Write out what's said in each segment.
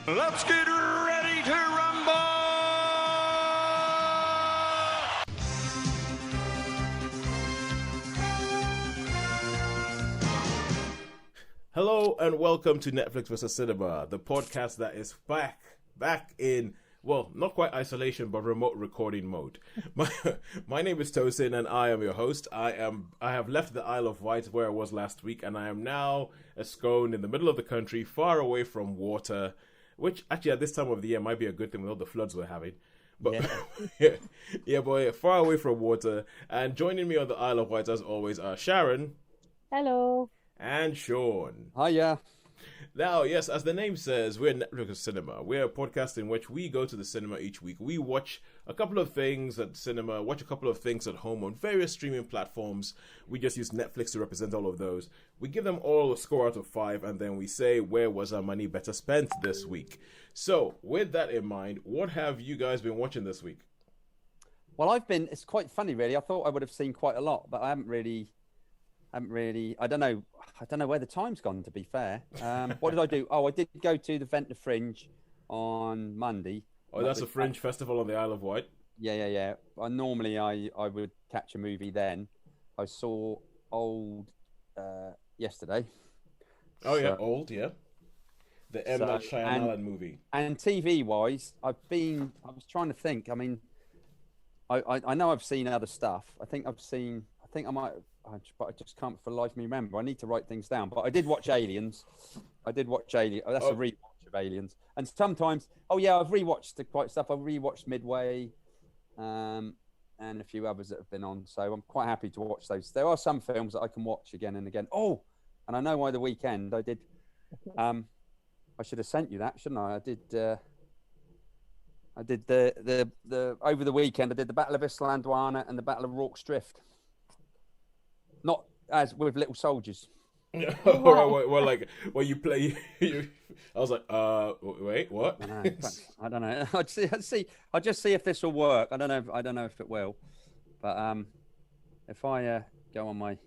Let's get ready to rumble! Hello and welcome to Netflix vs. Cinema, the podcast that is back in, well, not quite isolation, but remote recording mode. My name is Tosin and I am your host. I have left the Isle of Wight where I was last week, and I am now ensconced in the middle of the country, far away from water, which actually at this time of the year might be a good thing with all the floods we're having. But yeah, boy, far away from water. And joining me on the Isle of Wight as always are Sharon. Hello. And Shaun. Hiya. Now, yes, as the name says, we're Netflix Cinema. We're a podcast in which we go to the cinema each week. We watch a couple of things at cinema, watch a couple of things at home on various streaming platforms. We just use Netflix to represent all of those. We give them all a score out of 5, and then we say, where was our money better spent this week? So, with that in mind, what have you guys been watching this week? Well, it's quite funny, really. I thought I would have seen quite a lot, but I haven't really, I don't know where the time's gone, to be fair. What did I do? Oh, I did go to the Ventnor Fringe on Monday. Oh, that's a Fringe festival on the Isle of Wight? Yeah. Normally I would catch a movie then. I saw Old yesterday. Oh, so, yeah, Old, yeah. The M. Night Shyamalan movie. And TV-wise, I was trying to think. I mean, I know I've seen other stuff. But I just can't for the life of me remember. I need to write things down. But I did watch Aliens. Oh, that's a rewatch of Aliens. And sometimes, I've rewatched quite stuff. I've rewatched Midway, and a few others that have been on. So I'm quite happy to watch those. There are some films that I can watch again and again. Oh, and I know why the weekend I did. I should have sent you that, shouldn't I? I did the over the weekend. I did the Battle of Isla Anduana and the Battle of Rorke's Drift. Not as with little soldiers. Well, you play. I was like, wait, what? I don't know. I'll just see if this will work. I don't know if it will. But if I go on my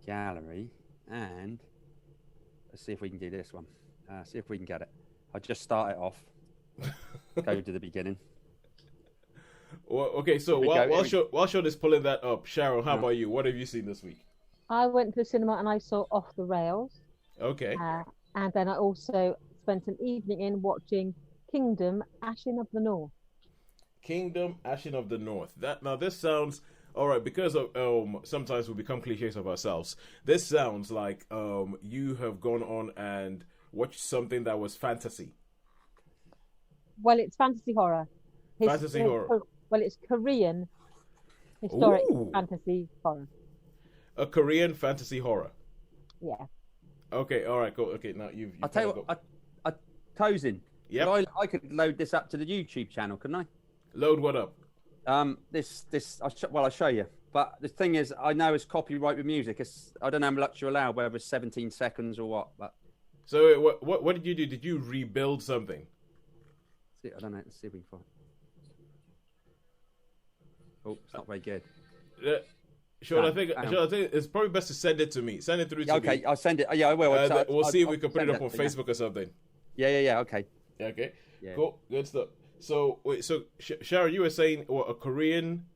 gallery and let's see if we can do this one. See if we can get it. I'll just start it off. Go to the beginning. Well, okay, so while Shaun is pulling that up, Sharon, how about you? What have you seen this week? I went to the cinema and I saw Off the Rails. Okay. And then I also spent an evening in watching Kingdom, Ashin of the North. Kingdom, Ashin of the North. This sounds all right because of sometimes we become cliches of ourselves. This sounds like you have gone on and watched something that was fantasy. Well, it's fantasy horror. Horror. Well, it's Korean historic Ooh. fantasy horror. A Korean fantasy horror. Yeah. Okay. All right. Cool. Okay. Now you've I'll tell you what. Tosin. Yep. I could load this up to the YouTube channel, couldn't I? Load what up? I'll show you. But the thing is, I know it's copyright with music. I don't know how much you're allowed, whether it's 17 seconds or what. But so what did you do? Did you rebuild something? I don't know. Let's see if we can find. Oh, it's not very good. Shaun, I think it's probably best to send it to me. Send it through to me. Okay, I'll send it. Yeah, I will. We'll see if we can put it up on Facebook or something. Yeah. Okay. Okay. Yeah. Cool. Good stuff. So wait. So Sharon, you were saying a Korean?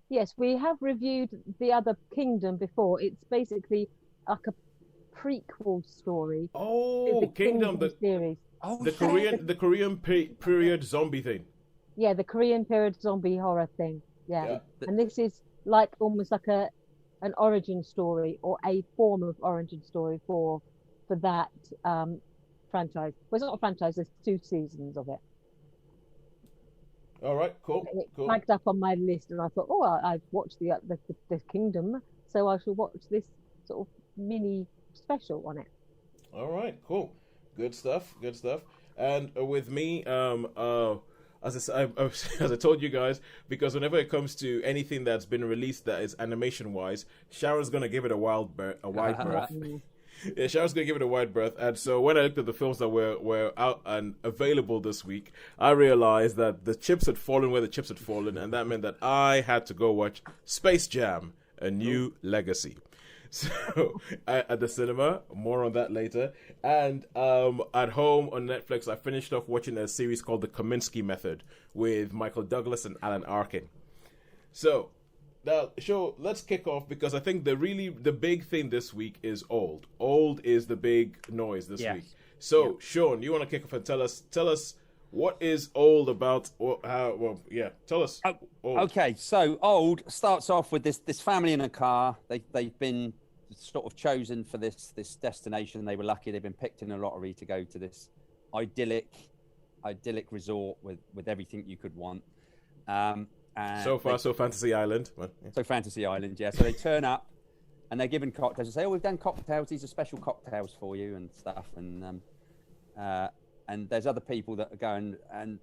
Yes, we have reviewed the other Kingdom before. It's basically like a prequel story. Oh, the Kingdom, series. Oh, the Korean period zombie thing. Yeah, the Korean period zombie horror thing. Yeah. And this is like almost like an origin story or a form of origin story for that franchise. Well, it's not a franchise. There's 2 seasons of it. All right, cool. It flagged up on my list, and I thought, I've watched the Kingdom, so I shall watch this sort of mini special on it. All right, cool, good stuff. And with me, as I told you guys, because whenever it comes to anything that's been released that is animation-wise, Sharon's gonna give it a wide berth. Yeah, Sharon's gonna give it a wide berth. And so when I looked at the films that were out and available this week, I realized that the chips had fallen where the chips had fallen, and that meant that I had to go watch Space Jam: A New Legacy. So at the cinema, more on that later. And at home on Netflix, I finished off watching a series called The Kominsky Method with Michael Douglas and Alan Arkin. So now, let's kick off because I think the big thing this week is old. Old is the big noise this week. So Shaun, you want to kick off and tell us what is old about? Tell us. Old. Okay, so old starts off with this family in a car. They've been sort of chosen for this destination. They were lucky. They've been picked in a lottery to go to this idyllic resort with everything you could want. And so Fantasy Island. So Fantasy Island, yeah. So they turn up and they're given cocktails and say, "Oh, we've done cocktails. These are special cocktails for you and stuff." And there's other people that are going and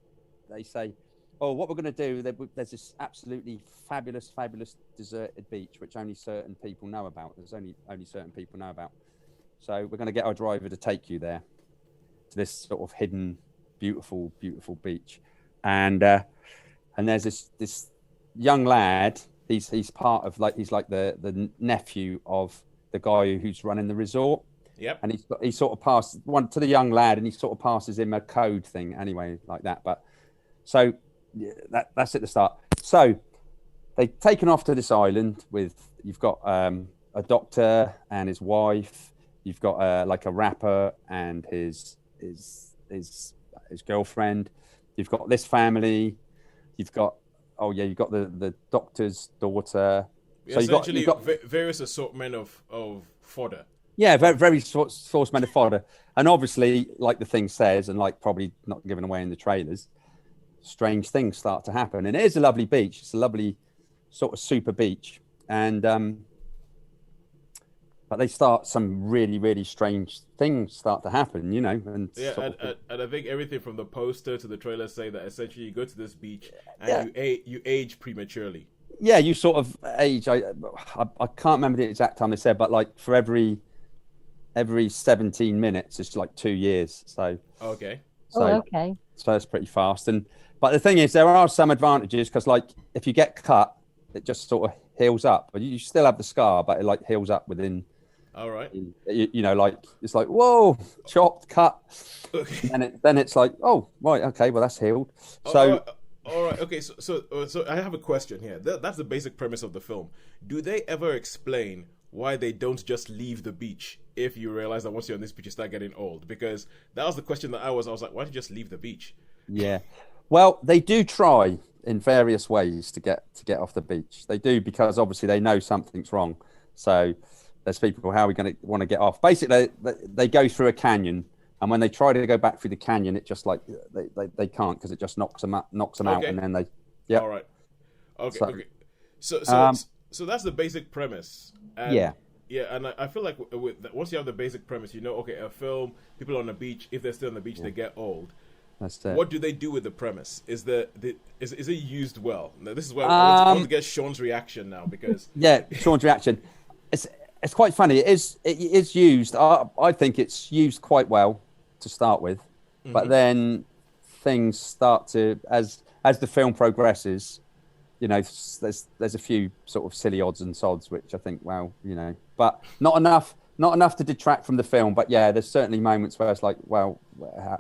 they say, "Oh, what we're going to do, there's this absolutely fabulous deserted beach, which only certain people know about. There's only certain people know about. So we're going to get our driver to take you there to this sort of hidden, beautiful beach." And there's this young lad. He's part of he's like the nephew of the guy who's running the resort. Yep. And he sort of passed one to the young lad, and he sort of passes him a code thing anyway, like that. But so that's at the start. So they've taken off to this island you've got a doctor and his wife. You've got like a rapper and his girlfriend. You've got this family. You've got the doctor's daughter. So essentially, various assortment of fodder. Yeah, very, very source man of fodder. And obviously, like the thing says, and like probably not given away in the trailers, strange things start to happen. And it is a lovely beach. It's a lovely sort of super beach. And but they start some really, really strange things start to happen, And I think everything from the poster to the trailer say that essentially you go to this beach and you age prematurely. Yeah, you sort of age. I can't remember the exact time they said, but like for every 17 minutes, it's like 2 years. So okay. So it's pretty fast. But the thing is, there are some advantages because like if you get cut, it just sort of heals up. But you still have the scar, but it like heals up within. All right. Like it's like whoa, chopped, cut, okay. And then it's like oh right, okay, well that's healed. So. All right. Okay. So I have a question here. That's the basic premise of the film. Do they ever explain why they don't just leave the beach if you realize that once you're on this beach you start getting old? Because that was the question that I was like, why don't you just leave the beach? Yeah. Well, they do try in various ways to get off the beach. They do because obviously they know something's wrong. So there's people, how are we going to want to get off? Basically, they go through a canyon. And when they try to go back through the canyon, it just like they can't because it just knocks them out, and then they. Yeah. All right. Okay. Okay. So that's the basic premise. And, yeah. Yeah, and I feel like once you have the basic premise, okay, a film, people on the beach, if they're still on the beach, they get old. That's it. What do they do with the premise? Is it used well? Now, this is where I want to get Shaun's reaction now because Shaun's reaction. It's quite funny. It is used. I think it's used quite well to start with, but then things start to as the film progresses. There's a few sort of silly odds and sods which I think, but not enough to detract from the film. But yeah, there's certainly moments where it's like, well,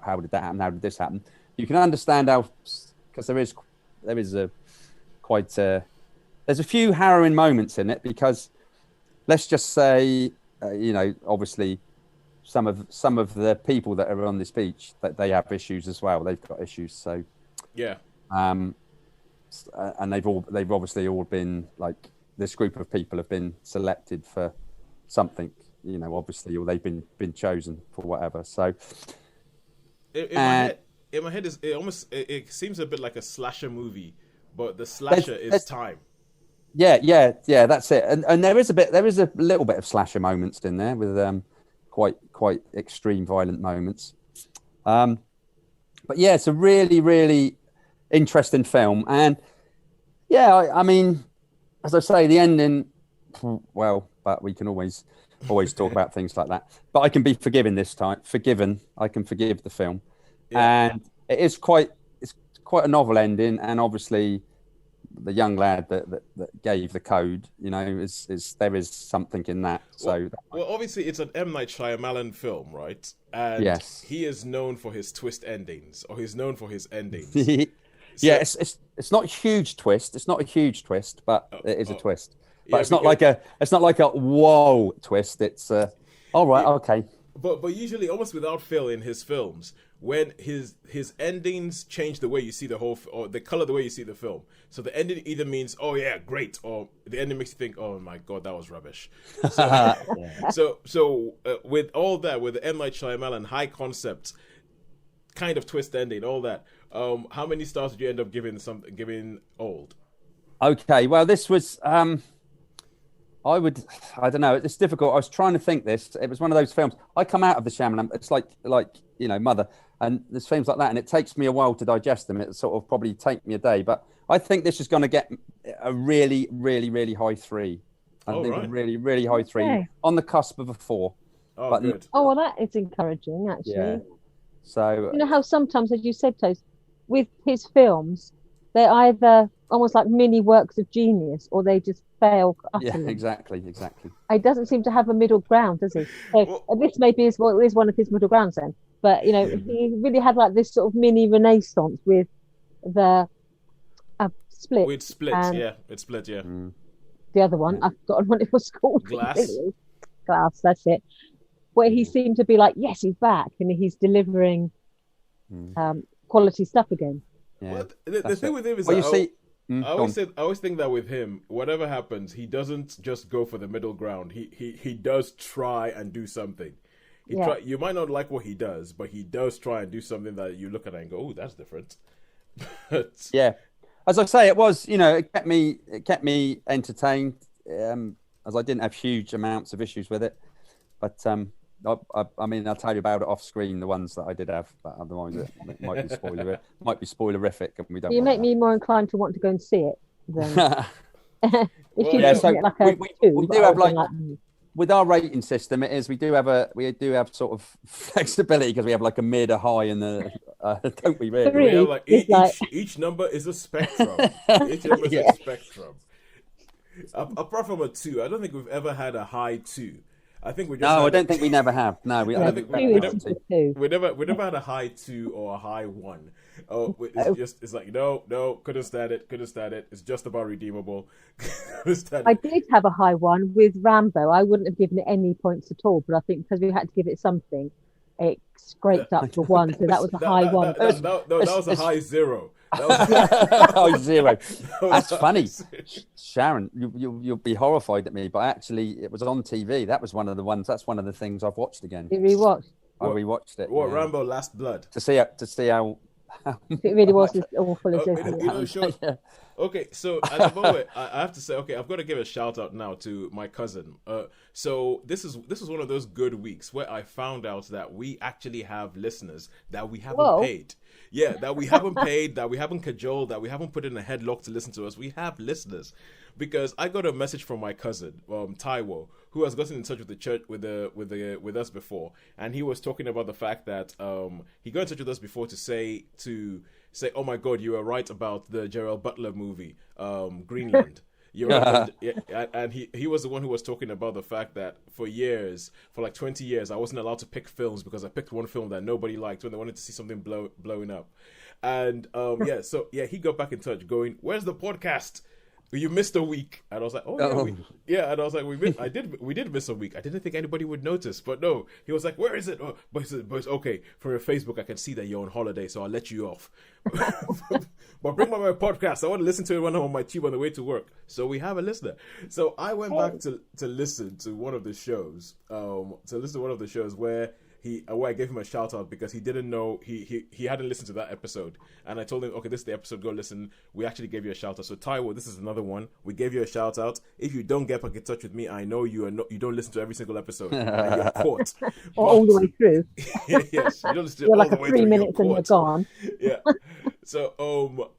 how did that happen? How did this happen? You can understand how, because there's a few harrowing moments in it because let's just say, obviously some of the people that are on this beach that they have issues as well. They've got issues. So yeah. And they've obviously all been like this group of people have been selected for something, obviously, or they've been chosen for whatever. So in my head it seems a bit like a slasher movie, but the slasher is time. Yeah, that's it. And there is a little bit of slasher moments in there with quite extreme violent moments. But yeah, it's a really, really interesting film. And yeah, I mean, as I say, the ending, well, but we can always talk about things like that. But I can be forgiven this time. I can forgive the film. Yeah. And it's quite a novel ending, and obviously the young lad that gave the code, there is something in that. So well, obviously it's an M. Night Shyamalan film, right? And yes, he is known for his twist endings, or he's known for his endings. Yeah, it's not a huge twist. It's not a huge twist, but it is a twist. But Yeah, it's not like a whoa twist. It's all right, okay. But usually, almost without fail, in his films, when his endings change the way you see the whole, or the color the way you see the film. So the ending either means, oh yeah, great, or the ending makes you think, oh my god, that was rubbish. So with all that, with the M. Night Shyamalan high concept kind of twist ending, all that, how many stars did you end up giving Old? Okay, well, this was I don't know. It's difficult. I was trying to think this. It was one of those films. I come out of the Shyamalan. It's like Mother, and there's films like that, and it takes me a while to digest them. It sort of probably take me a day, but I think this is going to get a really, really, really high 3. I think a really, really high 3 on the cusp of a 4. Oh, good. Oh, well, that is encouraging, actually. Yeah. So you know how sometimes, as you said, Tosin, with his films, they're either almost like mini works of genius, or they just fail utterly. Yeah, exactly. He doesn't seem to have a middle ground, does he? So this maybe is one of his middle grounds then. But he really had like this sort of mini renaissance with the Split. With Split, it's Split, yeah. The other one, I've forgotten what it was called. Glass, that's it. Where he seemed to be like, yes, he's back, and he's delivering quality stuff again. Yeah, well, the thing with him is, I always think that with him, whatever happens, he doesn't just go for the middle ground. He does try and do something. You might not like what he does, but he does try and do something that you look at and go, "Oh, that's different." Yeah, as I say, it was it kept me entertained, as I didn't have huge amounts of issues with it, but I mean, I'll tell you about it off screen, the ones that I did have, but otherwise it might be spoilerific, and we don't. You make me more inclined to want to go and see it than we do have with our rating system. We do have sort of flexibility because we have like a mid, a high, and don't we really? We have like each number is a spectrum. Each number is a spectrum. Apart from a 2, I don't think we've ever had a high 2. I think we just I don't think we never have. No, we never had a high 2 or a high 1. Oh, it's like no, couldn't stand it. It's just about redeemable. I did have a high 1 with Rambo. I wouldn't have given it any points at all, but I think because we had to give it something, it scraped up to 1, so that was a high 1. That was a high 0. Oh, 0. That's funny, Sharon. You'll be horrified at me, but actually, it was on TV. That was one of the ones. That's one of the things I've watched again. You rewatched? I rewatched it. What, Rambo: Last Blood? To see how it really was as awful as this. Okay, so at the moment, I have to say, I've got to give a shout out now to my cousin. So this is one of those good weeks where I found out that we actually have listeners that we haven't paid. Yeah, that we haven't paid, that we haven't cajoled, that we haven't put in a headlock to listen to us. We have listeners, because I got a message from my cousin, Taiwo, who has gotten in touch with the church with us before, and he was talking about the fact that he got in touch with us before to say, oh my God, you were right about the Gerald Butler movie, Greenland. You're right. And he was the one who was talking about the fact that for like 20 years, I wasn't allowed to pick films because I picked one film that nobody liked when they wanted to see something blowing up. And he got back in touch going, "Where's the podcast? You missed a week." And I was like, and I was like, we did miss a week. I didn't think anybody would notice, but no. He was like, "Where is it?" Oh, but it's okay. From your Facebook, I can see that you're on holiday, so I'll let you off. But bring my podcast. I want to listen to it when I'm on my tube on the way to work. So we have a listener. So I went back to listen to one of the shows. Where I gave him a shout out because he didn't know he hadn't listened to that episode, and I told him, okay, this is the episode, go listen. We actually gave you a shout out. So Taiwo, this is another one. We gave you a shout out. If you don't get back in touch with me, I know you don't listen to every single episode. And you're caught. All the way through. Yes, you don't listen to you're all like the way 3 through. minutes and you're gone. Yeah. So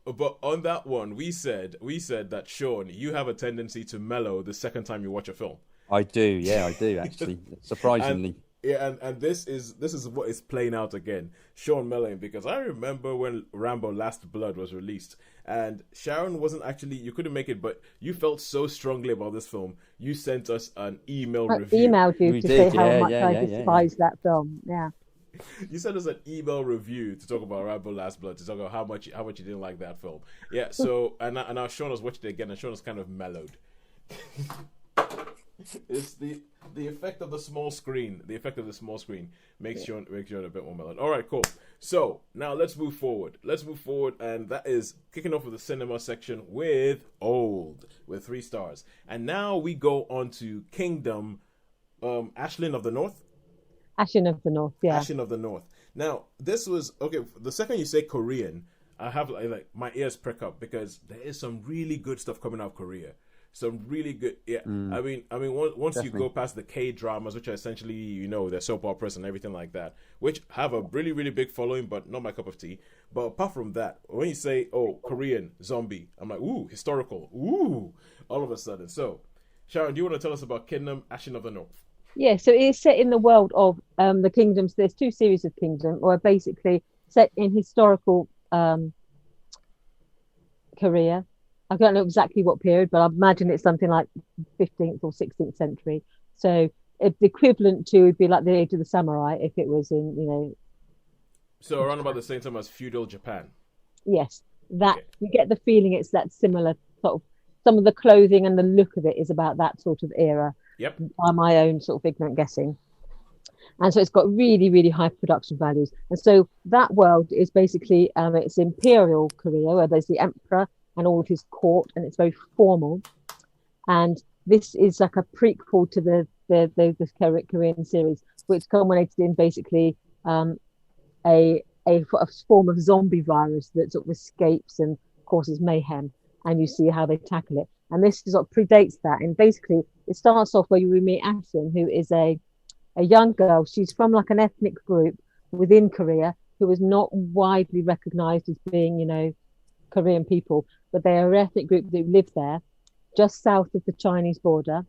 but on that one, we said that Shaun, you have a tendency to mellow the second time you watch a film. I do, actually, surprisingly. Yeah, and this is what is playing out again. Shaun Mellon, because I remember when Rambo Last Blood was released, and Sharon wasn't actually, you couldn't make it, but you felt so strongly about this film. You sent us an email I review. emailed you We to did, say how yeah, much yeah, I yeah, despise that film. Yeah. You sent us an email review to talk about Rambo Last Blood, to talk about how much you didn't like that film. Yeah, so and now Shaun has watched it again, and Shaun has kind of mellowed. It's the effect of the small screen. The effect of the small screen makes Shaun a bit more mellowed. All right, cool. So now let's move forward. And that is kicking off with the cinema section with Old with 3 stars. And now we go on to Kingdom, Ashlyn of the North. Ashin of the North, yeah. Ashin of the North. Now, this was okay. The second you say Korean, I have like my ears prick up because there is some really good stuff coming out of Korea. Some really good, yeah. I mean, once Definitely. you go past the K dramas, which are essentially, they're soap operas and everything like that, which have a really, really big following, but not my cup of tea. But apart from that, when you say, "Oh, Korean zombie," I'm like, "Ooh, historical, ooh!" All of a sudden. So, Sharon, do you want to tell us about Kingdom, Ashin of the North? Yeah, so it's set in the world of the kingdoms. There's 2 series of kingdom, or basically set in historical Korea. I don't know exactly what period, but I imagine it's something like 15th or 16th century. So the equivalent to would be like the age of the samurai if it was in, So around about the same time as feudal Japan. yes, that Okay. you get the feeling it's that similar sort of, some of the clothing and the look of it is about that sort of era. Yep. By my own sort of ignorant guessing. And so it's got really, really high production values. And so that world is basically it's imperial Korea, where there's the emperor and all of his court, and it's very formal. And this is like a prequel to the Korean series, which culminated in basically a form of zombie virus that sort of escapes and causes mayhem. And you see how they tackle it. And this sort of predates that. And basically, it starts off where you meet Ashin, who is a young girl. She's from like an ethnic group within Korea who is not widely recognized as being, Korean people, but they are an ethnic group that live there just south of the Chinese border.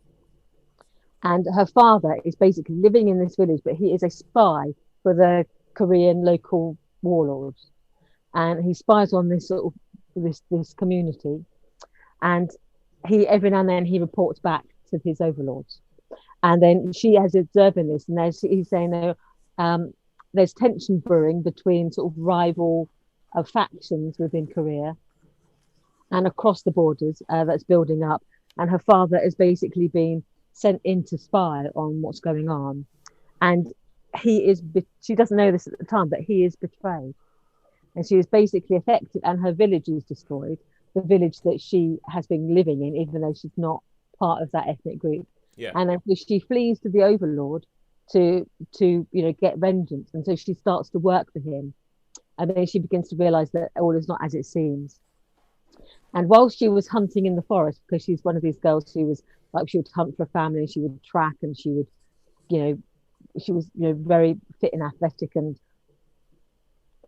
And her father is basically living in this village, but he is a spy for the Korean local warlords. And he spies on this sort of this community. And he every now and then he reports back to his overlords. And then she has observing this, and he's saying there's tension brewing between sort of rival factions within Korea and across the borders that's building up. And her father is basically being sent in to spy on what's going on. And she doesn't know this at the time, but he is betrayed. And she is basically affected, and her village is destroyed, the village that she has been living in, even though she's not part of that ethnic group. Yeah. And then she flees to the overlord to get vengeance. And so she starts to work for him. And then she begins to realize that all is not as it seems. And while she was hunting in the forest, because she's one of these girls who was like, she would hunt for a family, and she would track, and she would, she was, very fit and athletic, and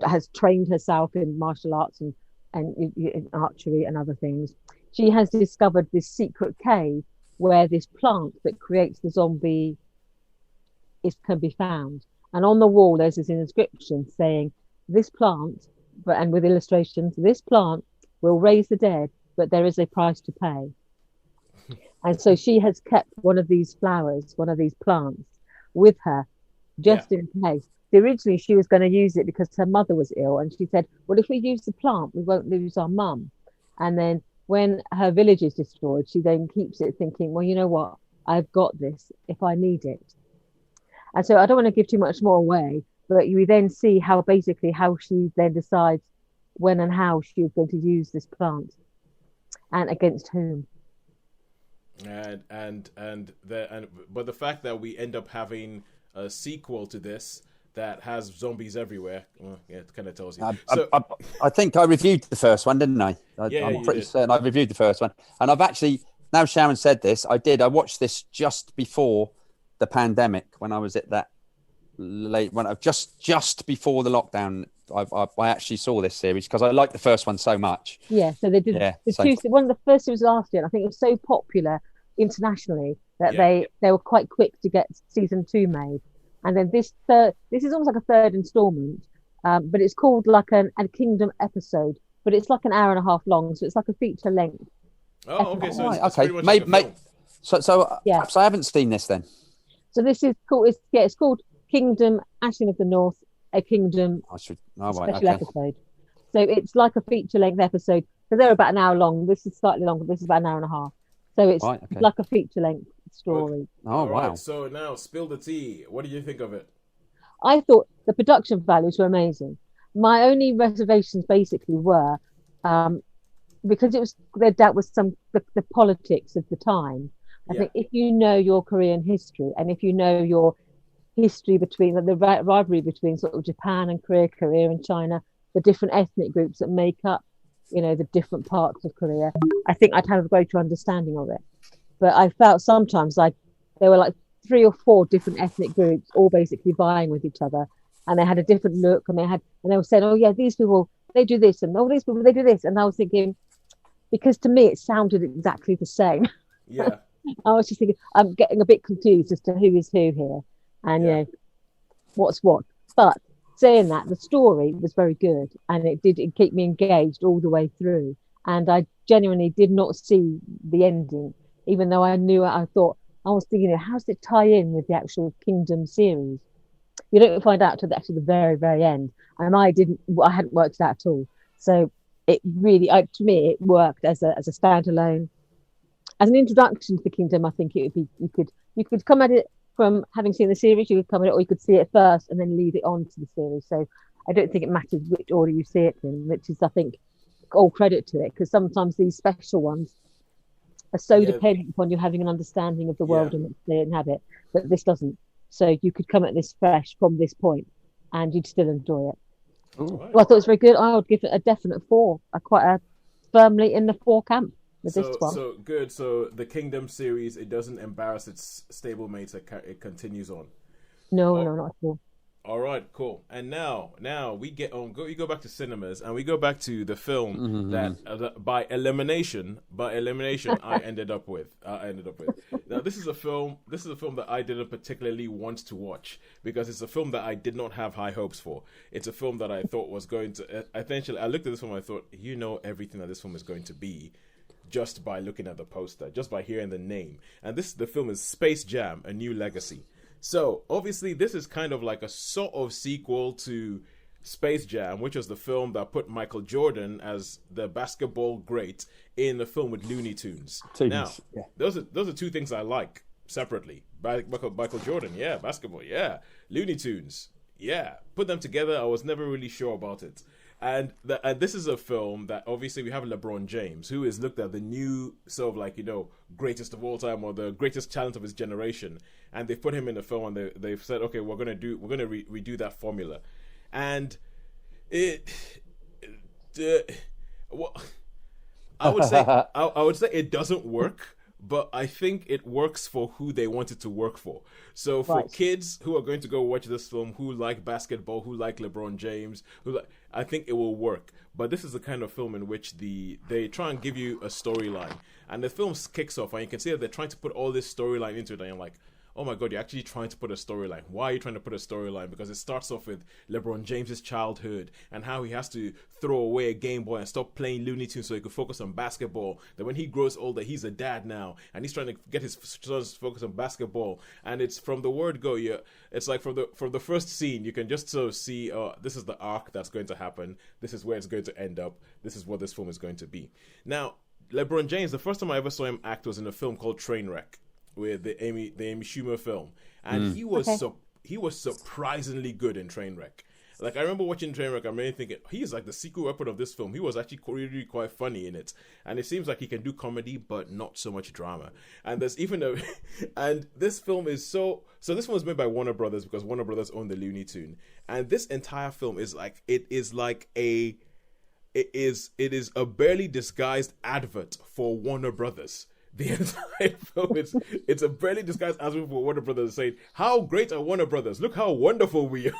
has trained herself in martial arts and in archery and other things. She has discovered this secret cave where this plant that creates the zombie can be found. And on the wall, there's this inscription saying, this plant, and with illustrations, this plant will raise the dead, but there is a price to pay. And so she has kept one of these flowers, one of these plants, with her, just in case. Originally, she was going to use it because her mother was ill, and she said, well, if we use the plant, we won't lose our mum. And then when her village is destroyed, she then keeps it, thinking, well, you know what, I've got this if I need it. And so I don't want to give too much more away, but you then see how she then decides when and how she is going to use this plant, and against whom. But the fact that we end up having a sequel to this that has zombies everywhere, it kind of tells you. I think I reviewed the first one, didn't I? I'm pretty certain I reviewed the first one, and I've actually, now Sharon said this, I watched this just before the pandemic, when I was at that late, when I just before the lockdown. I actually saw this series because I liked the first one so much. Yeah, so they did one of the first series last year. I think it was so popular internationally that they were quite quick to get season 2 made. And then this is almost like a third installment, but it's called like a Kingdom episode, but it's like an hour and a half long, so it's like a feature length. Oh, okay. So Right, it's okay. pretty much like a film. So Yeah. perhaps I haven't seen this then. So this is called it's called Kingdom Ashin of the North, a Kingdom I should. Oh, right, special okay. episode. So it's like a feature length episode because they're about an hour long. This is slightly longer. This is about an hour and a half. So it's Right, okay. like a feature length story. Oh, All wow. right. So now, spill the tea. What do you think of it? I thought the production values were amazing. My only reservations basically were because they dealt with the politics of the time. I think if you know your Korean history and if you know your history between the rivalry between sort of Japan and Korea and China, the different ethnic groups that make up, the different parts of Korea, I think I'd have a greater understanding of it. But I felt sometimes like there were like 3 or 4 different ethnic groups all basically vying with each other, and they had a different look, and they were saying, oh yeah, these people they do this, and oh these people they do this, and I was thinking, because to me it sounded exactly the same. Yeah. I was just thinking, I'm getting a bit confused as to who is who here, and what's what. But saying that, the story was very good, and it keep me engaged all the way through. And I genuinely did not see the ending, even though I knew it. I was thinking, how does it tie in with the actual Kingdom series? You don't find out till actually the very, very end, and I hadn't worked it out at all. So it really, to me, it worked as a standalone. As an introduction to the Kingdom, I think it would be you could come at it from having seen the series, you could come at it, or you could see it first and then lead it on to the series. So I don't think it matters which order you see it in, which is, I think, all credit to it, because sometimes these special ones are so dependent upon you having an understanding of the world in which they inhabit, but this doesn't. So you could come at this fresh from this point and you'd still enjoy it. Well, I thought it was very good. I would give it a definite 4. Quite firmly in the 4 camp. So good. So the Kingdom series, it doesn't embarrass its stablemates. It continues on. No, not at all. All right, cool. And now we get on. We go back to cinemas, and we go back to the film that by elimination, I ended up with. Now this is a film that I didn't particularly want to watch because it's a film that I did not have high hopes for. It's a film that I thought was going to. Eventually, I looked at this film. I thought, everything that this film is going to be, just by looking at the poster, just by hearing the name. And the film is Space Jam: A New Legacy. So, obviously, this is kind of like a sort of sequel to Space Jam, which was the film that put Michael Jordan as the basketball great in the film with Looney Tunes. Now, those are 2 things I like separately. Michael Jordan, yeah. Basketball, yeah. Looney Tunes, yeah. Put them together, I was never really sure about it. And this is a film that obviously we have LeBron James, who is looked at the new sort of like, greatest of all time or the greatest talent of his generation. And they've put him in the film and they've said, okay, we're going to redo that formula. And I would say it doesn't work, but I think it works for who they want it to work for. So for kids who are going to go watch this film, who like basketball, who like LeBron James, I think it will work. But this is the kind of film in which they try and give you a storyline. And the film kicks off, and you can see that they're trying to put all this storyline into it, and you're like, oh my God, you're actually trying to put a storyline. Why are you trying to put a storyline? Because it starts off with LeBron James's childhood and how he has to throw away a Game Boy and stop playing Looney Tunes so he could focus on basketball. Then when he grows older, he's a dad now, and he's trying to get his sons to focus on basketball. And it's from the word go, it's like from the first scene, you can just sort of see, this is the arc that's going to happen. This is where it's going to end up. This is what this film is going to be. Now, LeBron James, the first time I ever saw him act was in a film called Trainwreck, with the Amy Schumer film, and he was surprisingly good in Trainwreck. Like, I remember watching Trainwreck, I'm really thinking, he is like the secret weapon of this film. He was actually really quite funny in it, and it seems like he can do comedy, but not so much drama. And there's even and this film is so this one was made by Warner Brothers because Warner Brothers own the Looney Tune, and this entire film is like it is a barely disguised advert for Warner Brothers. The entire film it's a barely disguised answer for Warner Brothers saying, "How great are Warner Brothers? Look how wonderful we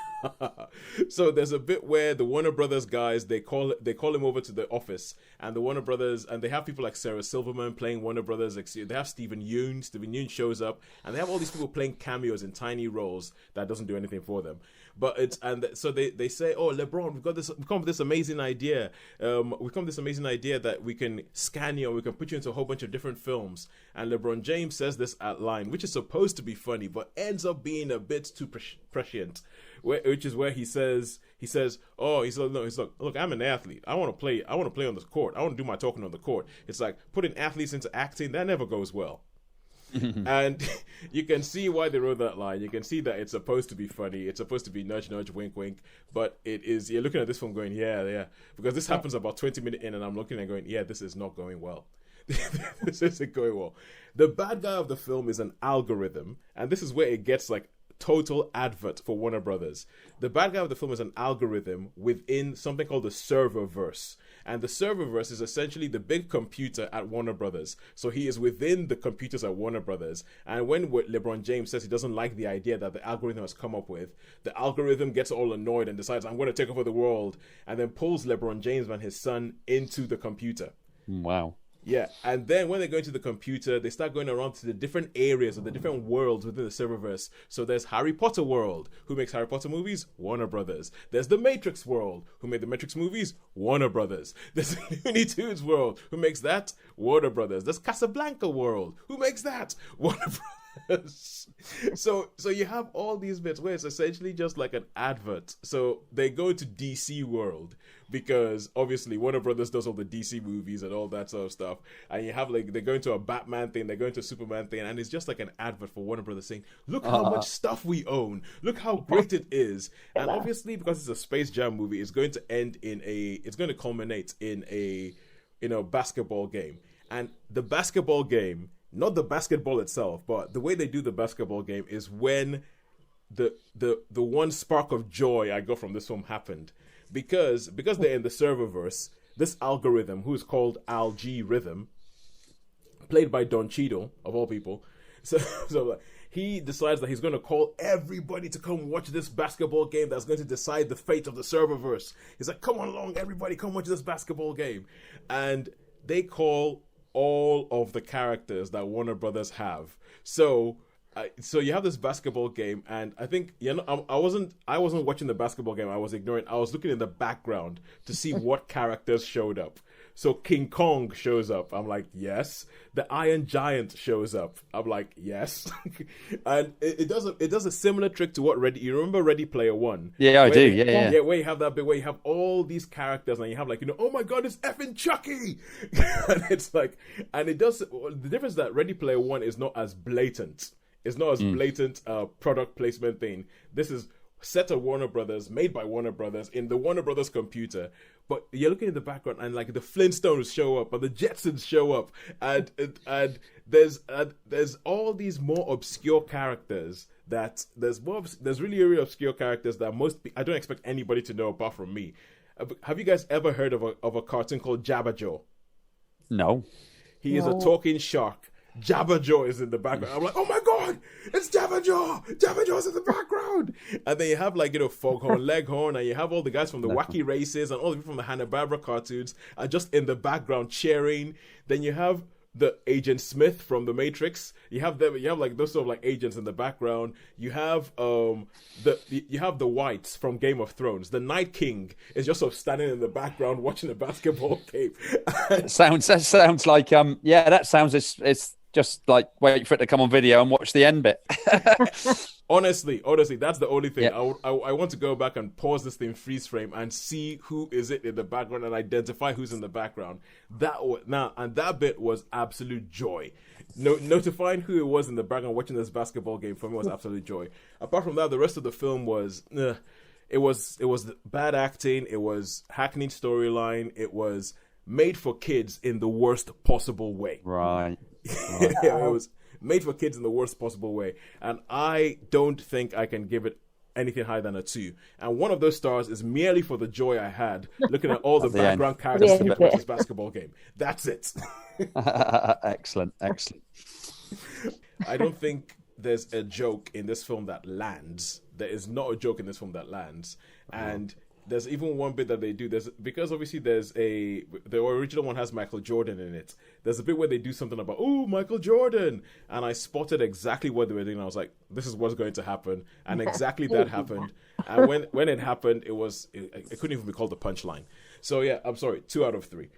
are." So there's a bit where the Warner Brothers guys they call him over to the office, and the Warner Brothers and they have people like Sarah Silverman playing Warner Brothers. They have Stephen Yeun. Stephen Yeun shows up, and they have all these people playing cameos in tiny roles that doesn't do anything for them. But so they say, "Oh, LeBron, we've come with this amazing idea. That we can scan you and we can put you into a whole bunch of different films." And LeBron James says this line, which is supposed to be funny, but ends up being a bit too prescient. Which is where he says, look, I'm an athlete. I want to play on the court. I want to do my talking on the court. It's like putting athletes into acting, that never goes well. And you can see why they wrote that line. You can see that it's supposed to be funny. It's supposed to be nudge, nudge, wink, wink. But it is, you're looking at this film going, yeah. Because this happens about 20 minutes in and I'm looking and going, yeah, this is not going well. This isn't going well. The bad guy of the film is an algorithm. And this is where it gets like total advert for Warner Brothers. The bad guy of the film is an algorithm within something called the serververse. And the serververse is essentially the big computer at Warner Brothers. So he is within the computers at Warner Brothers. And when LeBron James says he doesn't like the idea that the algorithm has come up with, the algorithm gets all annoyed and decides, I'm going to take over the world, and then pulls LeBron James and his son into the computer. Wow. Yeah, and then when they go into the computer, they start going around to the different areas of the different worlds within the serververse. So there's Harry Potter world. Who makes Harry Potter movies? Warner Brothers. There's the Matrix world. Who made the Matrix movies? Warner Brothers. There's the Looney Tunes world. Who makes that? Warner Brothers. There's Casablanca world. Who makes that? Warner Brothers. So you have all these bits where it's essentially just like an advert. So they go to DC world because obviously Warner Brothers does all the DC movies and all that sort of stuff. And you have like, they go into a Batman thing, they go into a Superman thing, and it's just like an advert for Warner Brothers saying, look how much stuff we own. Look how great it is. And obviously because it's a Space Jam movie, it's going to culminate in a basketball game. And the basketball game, not the basketball itself, but the way they do the basketball game is when the one spark of joy I got from this film happened. Because they're in the serververse, this algorithm, who is called Al G Rhythm, played by Don Cheadle, of all people, so he decides that he's going to call everybody to come watch this basketball game that's going to decide the fate of the serververse. He's like, come on along, everybody, come watch this basketball game. And they call all of the characters that Warner Brothers have. So you have this basketball game, and I think I wasn't watching the basketball game. I was ignoring. I was looking in the background to see what characters showed up. So King Kong shows up. I'm like, yes. The Iron Giant shows up. I'm like, yes. And it does a similar trick to what you remember Ready Player One? Yeah, I do. Yeah. Where you have that bit where you have all these characters and you have like, oh my God, it's effing Chucky. And it's like, and it does, the difference is that Ready Player One is not as blatant. It's not as blatant product placement thing. This is set at Warner Brothers, made by Warner Brothers, in the Warner Brothers computer. But you're looking in the background and like the Flintstones show up and the Jetsons show up. And there's all these more obscure characters there's really, really obscure characters that I don't expect anybody to know apart from me. Have you guys ever heard of a cartoon called Jabberjaw? No. He is a talking shark. Jabberjaw is in the background. I'm like, oh my God, it's Jabberjaw! Jabberjaw's in the background! And then you have like, Foghorn Leghorn, and you have all the guys from the Wacky Races and all the people from the Hanna-Barbera cartoons are just in the background cheering. Then you have the Agent Smith from the Matrix. You have like those sort of like agents in the background. You have the Whites from Game of Thrones. The Night King is just sort of standing in the background watching a basketball game. That sounds like that sounds it's just like wait for it to come on video and watch the end bit. Honestly, that's the only thing. Yeah. I want to go back and pause this thing, freeze frame, and see who is it in the background and identify who's in the background. That bit was absolute joy. Notifying who it was in the background watching this basketball game for me was absolute joy. Apart from that, the rest of the film was it was bad acting. It was hackneyed storyline. It was made for kids in the worst possible way. Right. It was made for kids in the worst possible way, and I don't think I can give it anything higher than a 2. And one of those stars is merely for the joy I had looking at all the the background characters Yeah, in that's this basketball game. That's it. Excellent. I don't think there's a joke in this film that lands. There is not a joke in this film that lands. And there's even one bit that they do. Because obviously the original one has Michael Jordan in it. There's a bit where they do something about, oh, Michael Jordan. And I spotted exactly what they were doing. I was like, this is what's going to happen. And exactly that happened. And when it happened, it couldn't even be called the punchline. So yeah, I'm sorry, 2 out of 3.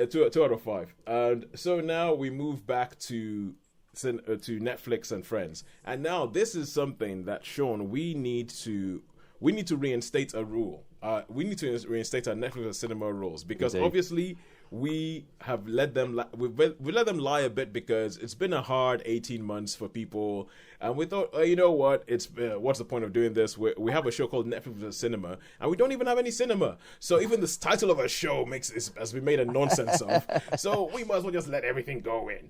2 out of 5. And so now we move back to Netflix and Friends. And now this is something that, Shaun, we need to reinstate a rule. We need to reinstate our Netflix and cinema rules, because obviously we have let them lie a bit, because it's been a hard 18 months for people, and we thought, you know what, it's what's the point of doing this? We have a show called Netflix and Cinema, and we don't even have any cinema, so even this title of a show has been made a nonsense of. So we might as well just let everything go in.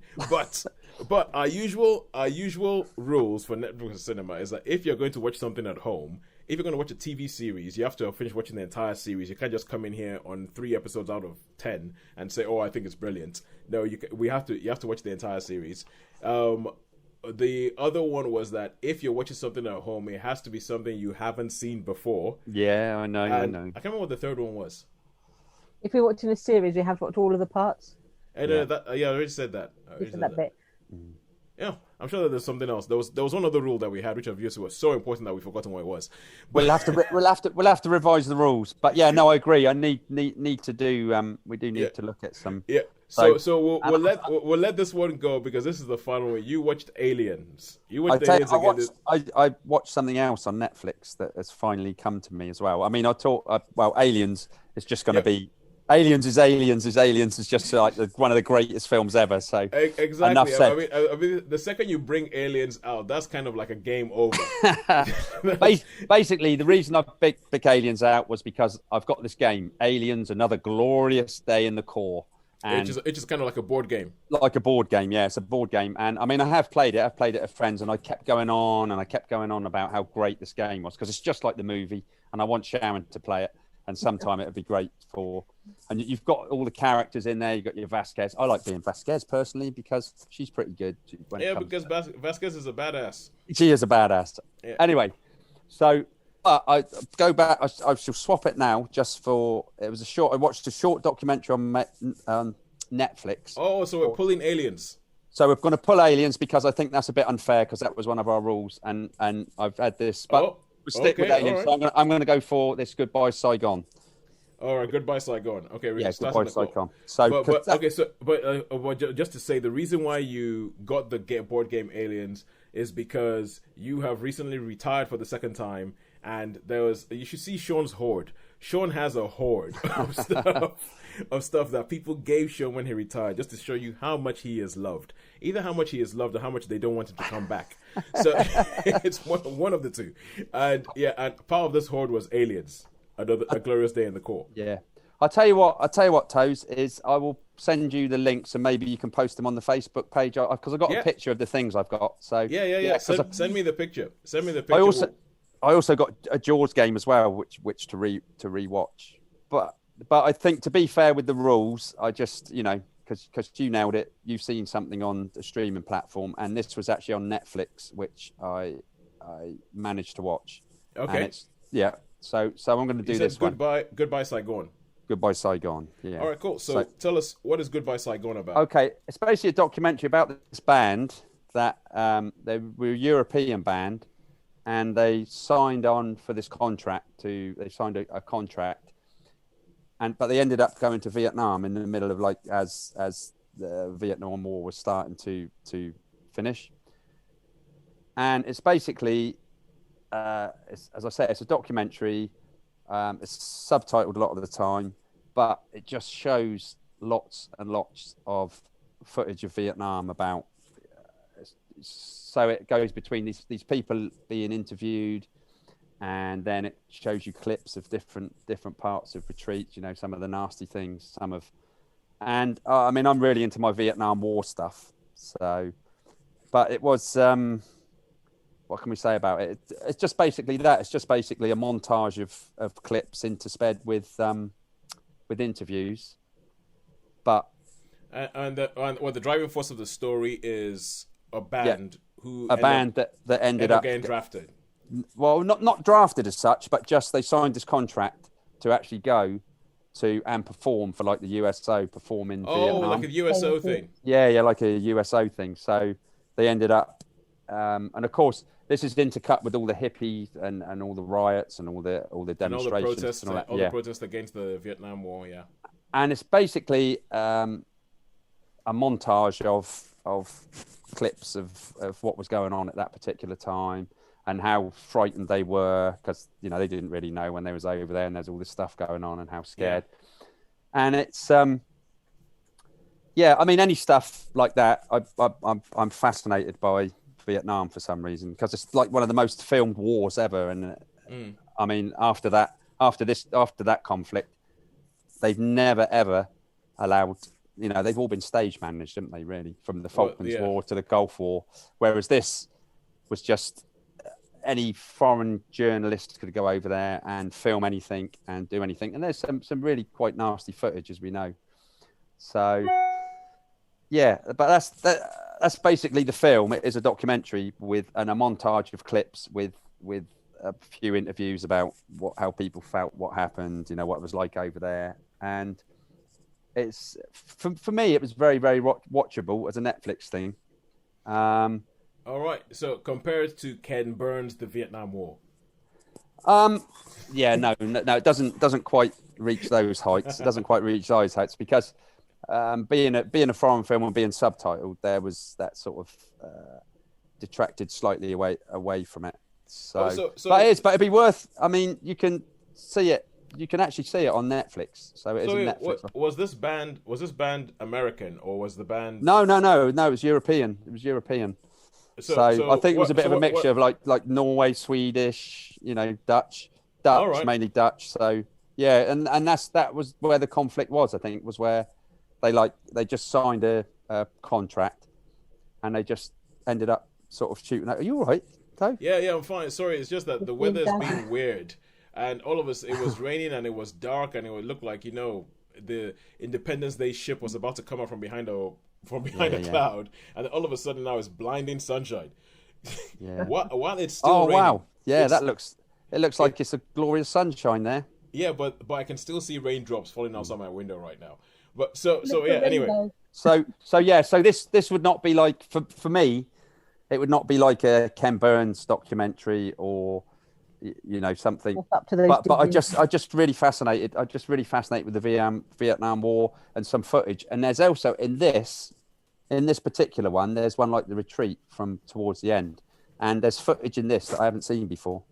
But our usual rules for Netflix and Cinema is that if you're going to watch something at home, if you're going to watch a TV series, you have to finish watching the entire series. You can't just come in here on 3 episodes out of 10 and say, "Oh, I think it's brilliant." No, you have to watch the entire series. The other one was that if you're watching something at home, it has to be something you haven't seen before. Yeah, I know. I can't remember what the third one was. If you're watching a series, you have watched all of the parts. I already said that. That bit. Yeah, I'm sure that there's something else. There was one other rule that we had, which obviously was so important that we've forgotten what it was. We'll have to revise the rules. But yeah, no, I agree. I need to do. We do need to look at some. Yeah. So we'll let this one go, because this is the final one. You watched Aliens. I watched something else on Netflix that has finally come to me as well. I mean, Aliens is just going to be. Aliens is just like one of the greatest films ever. So exactly. Enough said. I mean, the second you bring Aliens out, that's kind of like a game over. Basically, the reason I picked Aliens out was because I've got this game, Aliens: Another Glorious Day in the Core. And it's just kind of like a board game. Like a board game, yeah. It's a board game. And I mean, I have played it. I've played it with friends, and I kept going on about how great this game was, because it's just like the movie, and I want Sharon to play it. And sometime it would be great and you've got all the characters in there. You've got your Vasquez. I like being Vasquez personally, because she's pretty good. Because Vasquez is a badass. She is a badass. Yeah. Anyway, so I go back. I shall swap it now just for, I watched a short documentary on Netflix. Oh, so we're pulling Aliens. So we're going to pull Aliens, because I think that's a bit unfair, because that was one of our rules. And I've had this, but we'll stick with Aliens. Right. So I'm going to go for this Goodbye Saigon. All right, Goodbye Saigon. Okay, Goodbye Saigon. But just to say, the reason why you got the board game Aliens is because you have recently retired for the second time, and you should see Shaun's hoard. Shaun has a hoard of stuff that people gave Shaun when he retired, just to show you how much he is loved. Either how much he is loved or how much they don't want him to come back. So it's one of the two. And part of this hoard was Aliens. A Glorious Day in the Core. Yeah. I'll tell you what, Toes, is I will send you the links, and maybe you can post them on the Facebook page, because I've got a picture of the things I've got. So yeah. Send me the picture. I also got a Jaws game as well, which to rewatch. But I think, to be fair with the rules, I just, because you nailed it, you've seen something on the streaming platform, and this was actually on Netflix, which I managed to watch. Okay. So I'm going to do this one. Goodbye Saigon. Goodbye Saigon. Yeah. All right, cool. So tell us, what is Goodbye Saigon about? Okay, it's basically a documentary about this band that they were a European band, and they signed on for this contract. They signed a contract, but they ended up going to Vietnam in the middle of as the Vietnam War was starting to finish, and it's basically. As I say, it's a documentary. It's subtitled a lot of the time, but it just shows lots and lots of footage of Vietnam about. So it goes between these people being interviewed, and then it shows you clips of different parts of retreats. Some of the nasty things, and I mean, I'm really into my Vietnam War stuff. So, but it was. what can we say about it? It's just basically that. It's just basically a montage of clips intersped with interviews. But the driving force of the story is a band that ended up getting drafted. Well, not drafted as such, but just they signed this contract to actually go to and perform for like the USO, perform in Vietnam. Oh, like a USO thing. Yeah, like a USO thing. So they ended up, and of course, this is intercut with all the hippies and all the riots and all the demonstrations and all the protests against the Vietnam War. Yeah, and it's basically a montage of clips of what was going on at that particular time. And how frightened they were because they didn't really know when they was over there, and there's all this stuff going on, and how scared. Yeah. And it's I mean, any stuff like that, I'm fascinated by Vietnam for some reason because it's like one of the most filmed wars ever. And I mean, after that conflict, they've never ever allowed. They've all been stage managed, haven't they? Really, from the Falklands War to the Gulf War, whereas this was just. Any foreign journalist could go over there and film anything and do anything. And there's some really quite nasty footage, as we know. So, yeah, but that's basically the film. It is a documentary with a montage of clips with a few interviews about how people felt, what happened, what it was like over there. And it's for me, it was very, very watchable as a Netflix thing. All right. So compared to Ken Burns' The Vietnam War. Yeah, no, it doesn't quite reach those heights. It doesn't quite reach those heights because being a foreign film and being subtitled, there was that sort of detracted slightly away from it. So but it'd be worth. I mean, you can see it. You can actually see it on Netflix. So it is a Netflix. Was this band American or was the band? No. It was European. So I think it was a bit of a mixture of like Norway, Swedish, Dutch, right. Mainly Dutch. So yeah, and that was where the conflict was. I think was where they just signed a contract, and they just ended up sort of shooting. Are you all right, Toe? Yeah, I'm fine. Sorry, it's just that the weather's been weird, and all of us. It was raining and it was dark, and it would look like the Independence Day ship was about to come out from behind a cloud, and all of a sudden now it's blinding sunshine. Yeah. While it's still raining. Wow. Yeah, it looks like it's a glorious sunshine there. Yeah, but I can still see raindrops falling outside my window right now. But so yeah, anyway. So this would not be like for me, it would not be like a Ken Burns documentary or something. But I just really fascinated. With the Vietnam War and some footage. And there's also in this particular one, there's one like the retreat from towards the end, and there's footage in this that I haven't seen before.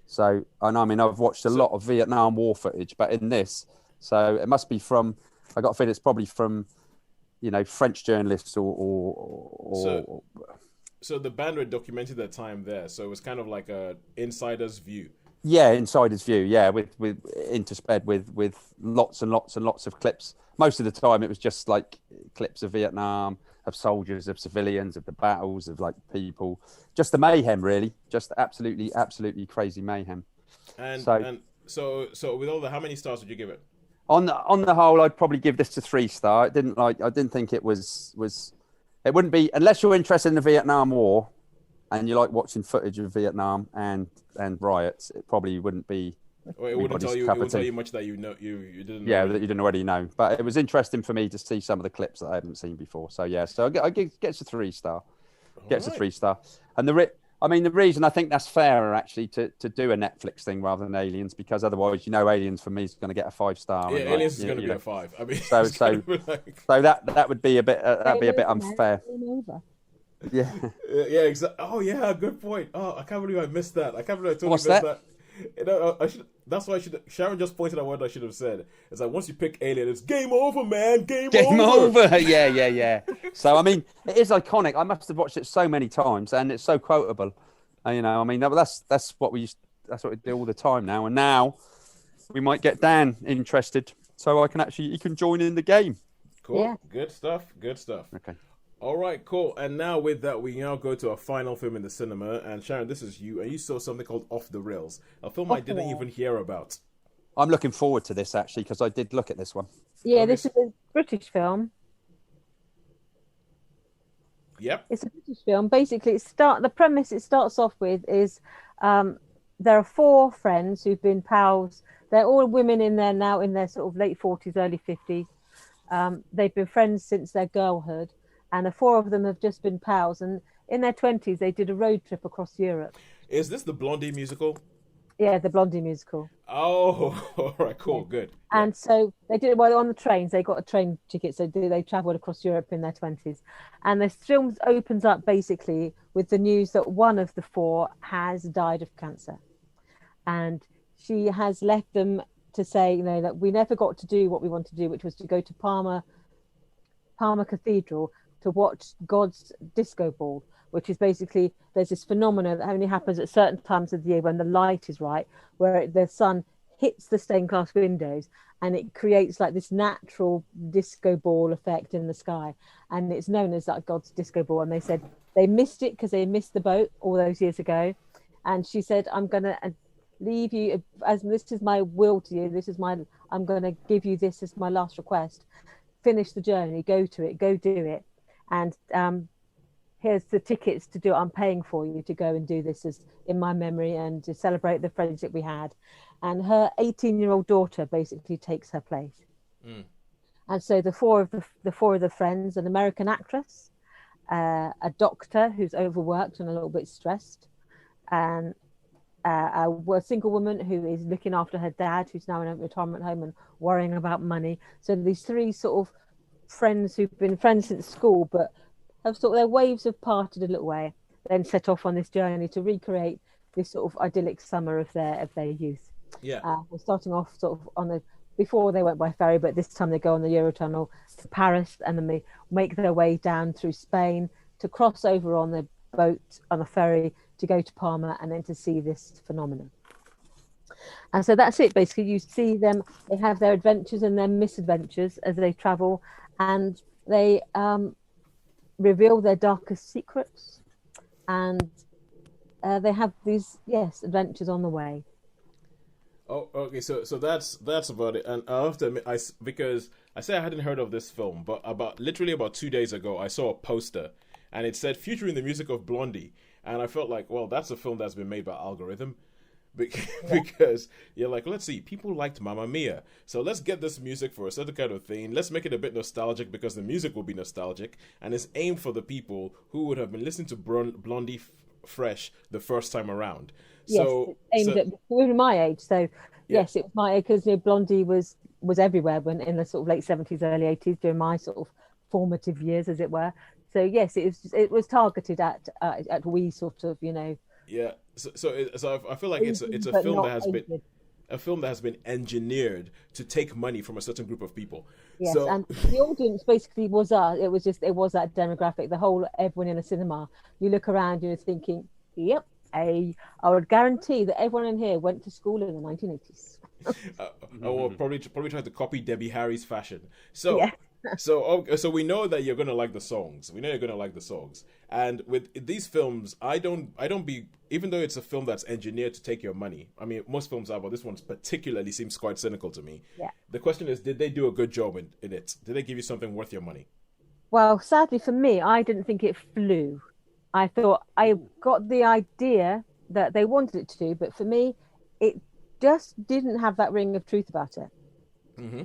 So and I mean I've watched a lot of Vietnam War footage, but in this, so it must be from. I got a feeling it's probably from, French journalists or. So the band were documented that time there, so it was kind of like a insider's view. Yeah, insider's view. Yeah, with intersped with lots and lots and lots of clips. Most of the time, it was just like clips of Vietnam, of soldiers, of civilians, of the battles, of like people, just the mayhem, really, just absolutely crazy mayhem. And so with all how many stars would you give it? On the whole, I'd probably give this a 3-star. I didn't think it was. It wouldn't be, unless you're interested in the Vietnam War and you like watching footage of Vietnam and riots, it probably wouldn't be. Well, it wouldn't tell you much that you didn't know. Yeah, that you didn't already know. But it was interesting for me to see some of the clips that I hadn't seen before. So yeah, so I gets a 3-star. Gets a 3-star. And the reason I think that's fairer actually to do a Netflix thing rather than Aliens, because otherwise, Aliens for me is going to get a 5-star. Yeah, Aliens is going to be a 5. I mean, so that would be a bit unfair. Yeah. Yeah. Exactly. Oh yeah, good point. Oh, I can't believe I missed that. I can't believe I totally What's missed that? I should. That's why I should. Sharon just pointed out what I should have said. It's like once you pick Alien, it's game over, man. Game over. Yeah. So I mean, it is iconic. I must have watched it so many times, and it's so quotable. I mean, that's what we do all the time now. And now we might get Dan interested, so he can join in the game. Cool. Yeah. Good stuff. Okay. All right, cool. And now with that, we now go to our final film in the cinema. And Sharon, this is you. And you saw something called Off the Rails, a film I didn't even hear about. I'm looking forward to this, actually, because I did look at this one. Yeah, Okay, this is a British film. Yep. It's a British film. Basically, the premise it starts off with is there are four friends who've been pals. They're all women in their sort of late 40s, early 50s. They've been friends since their girlhood, and the four of them have just been pals. And in their 20s, they did a road trip across Europe. Is this the Blondie musical? Yeah, the Blondie musical. Oh, all right, cool, Yeah. good. And so they did it while on the trains. They got a train ticket, so they travelled across Europe in their 20s. And this film opens up basically with the news that one of the four has died of cancer. And she has left them to say, that we never got to do what we want to do, which was to go to Parma Cathedral to watch God's disco ball, which is basically, there's this phenomenon that only happens at certain times of the year when the light is right, where the sun hits the stained glass windows and it creates like this natural disco ball effect in the sky. And it's known as like God's disco ball. And they said they missed it because they missed the boat all those years ago. And she said, I'm going to leave you, as this is my will to you, I'm going to give you this as my last request. Finish the journey, go to it, go do it. And here's the tickets to do it. I'm paying for you to go and do this as in my memory and to celebrate the friendship we had. And her 18-year-old daughter basically takes her place. Mm. And so the four of the friends, an American actress, a doctor who's overworked and a little bit stressed, and a single woman who is looking after her dad, who's now in a retirement home and worrying about money. So these three sort of friends who've been friends since school, but have sort of their waves have parted a little way, then set off on this journey to recreate this sort of idyllic summer of their youth. Yeah. We're starting off sort of before they went by ferry, but this time they go on the Eurotunnel to Paris, and then they make their way down through Spain to cross over on the boat on a ferry to go to Parma, and then to see this phenomenon. And so that's it. Basically, you see them. They have their adventures and their misadventures as they travel, and they reveal their darkest secrets, and they have these adventures on the way. Oh, okay. So that's about it. And I have to admit, because I say I hadn't heard of this film, but literally about 2 days ago, I saw a poster, and it said featuring the music of Blondie, and I felt like, well, that's a film that's been made by algorithm, because you're like, let's see, people liked Mamma Mia, so let's get this music for a certain kind of thing. Let's make it a bit nostalgic because the music will be nostalgic, and it's aimed for the people who would have been listening to Blondie fresh the first time around. Yes, So it's aimed at women my age. So yes, it was my age because Blondie was everywhere when in the sort of late 70s, early 80s during my sort of formative years, as it were. So yes, it was targeted at we sort of Yeah. So I feel like it's a film that has been a film that has been engineered to take money from a certain group of people. Yes, so, and the audience basically was it was that demographic. Everyone in the cinema. You look around, you're thinking, yep. I would guarantee that everyone in here went to school in the 1980s. Or probably tried to copy Debbie Harry's fashion. So, yeah. so we know that you're gonna like the songs. And with these films, even though it's a film that's engineered to take your money. I mean, most films are, but this one particularly seems quite cynical to me. Yeah. The question is, did they do a good job in it? Did they give you something worth your money? Well, sadly for me, I didn't think it flew. I thought I got the idea that they wanted it to do, but for me, it just didn't have that ring of truth about it. Mm-hmm.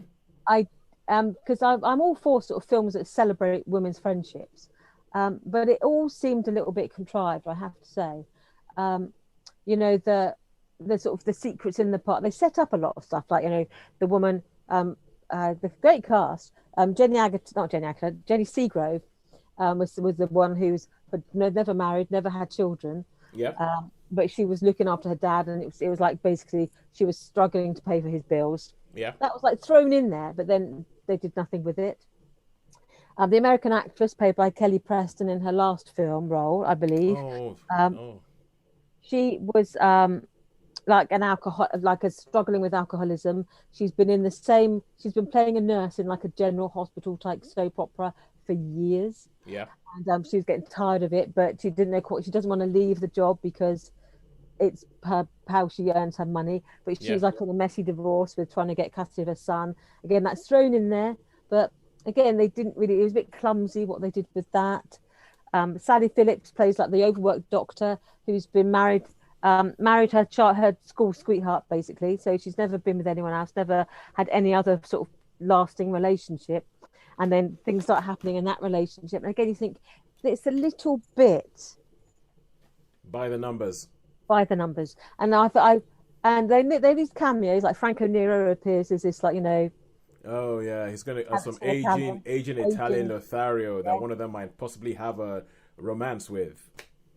Because I'm all for sort of films that celebrate women's friendships, but it all seemed a little bit contrived, I have to say. The sort of the secrets in the part, they set up a lot of stuff, like the woman, the great cast, Jenny Seagrove, was the one who's never married, never had children. Yeah. But she was looking after her dad, and it was like basically she was struggling to pay for his bills. Yeah. That was like thrown in there, but then they did nothing with it. The American actress played by Kelly Preston in her last film role, I believe. She was struggling with alcoholism. She's been playing a nurse in like a general hospital type soap opera for years. Yeah. And she was getting tired of it, but she didn't know she doesn't want to leave the job because it's how she earns her money. But she's like in a messy divorce with trying to get custody of her son. Again, that's thrown in there, but again, they didn't really. It was a bit clumsy what they did with that. Sally Phillips plays like the overworked doctor who's been married her school sweetheart basically. So she's never been with anyone else, never had any other sort of lasting relationship. And then things start happening in that relationship. And again, you think it's a little bit by the numbers. And and they these cameos like Franco Nero appears as this Oh yeah, he's gonna some aging Italian Lothario that one of them might possibly have a romance with.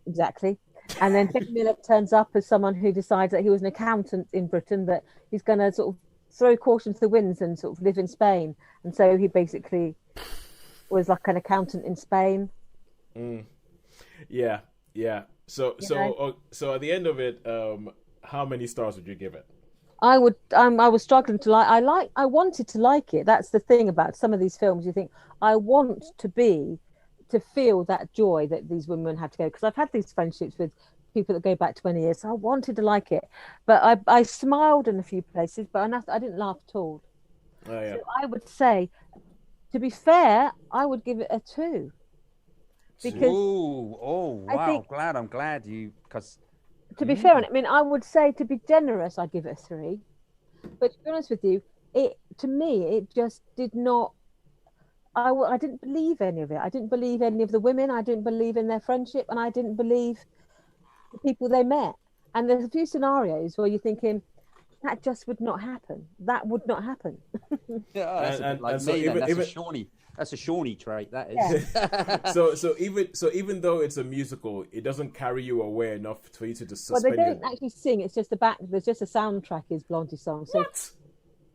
Exactly. And then Jack Miller turns up as someone who decides that he was an accountant in Britain, but he's going to sort of throw caution to the winds and sort of live in Spain. And so he basically was like an accountant in Spain. Yeah. So at the end of it, how many stars would you give it? I was struggling to I wanted to like it. That's the thing about some of these films. You think I want to feel that joy that these women had to go, because I've had these friendships with people that go back 20 years. So I wanted to like it, but I smiled in a few places, but I didn't laugh at all. Oh, yeah. So I would say, to be fair, I would give it a 2. Because I'm glad you, because to be fair, I mean, I would say to be generous, I'd give it a 3. But to be honest with you, it just did not. I didn't believe any of it. I didn't believe any of the women. I didn't believe in their friendship, and I didn't believe the people they met. And there's a few scenarios where you're thinking that just would not happen. That would not happen. Yeah, that's a bit like me. That's a Shawnee trait. That is. Yeah. so even though it's a musical, it doesn't carry you away enough for you to just suspend. Well, they don't actually sing. It's just there's just a soundtrack is Blondie song. So what?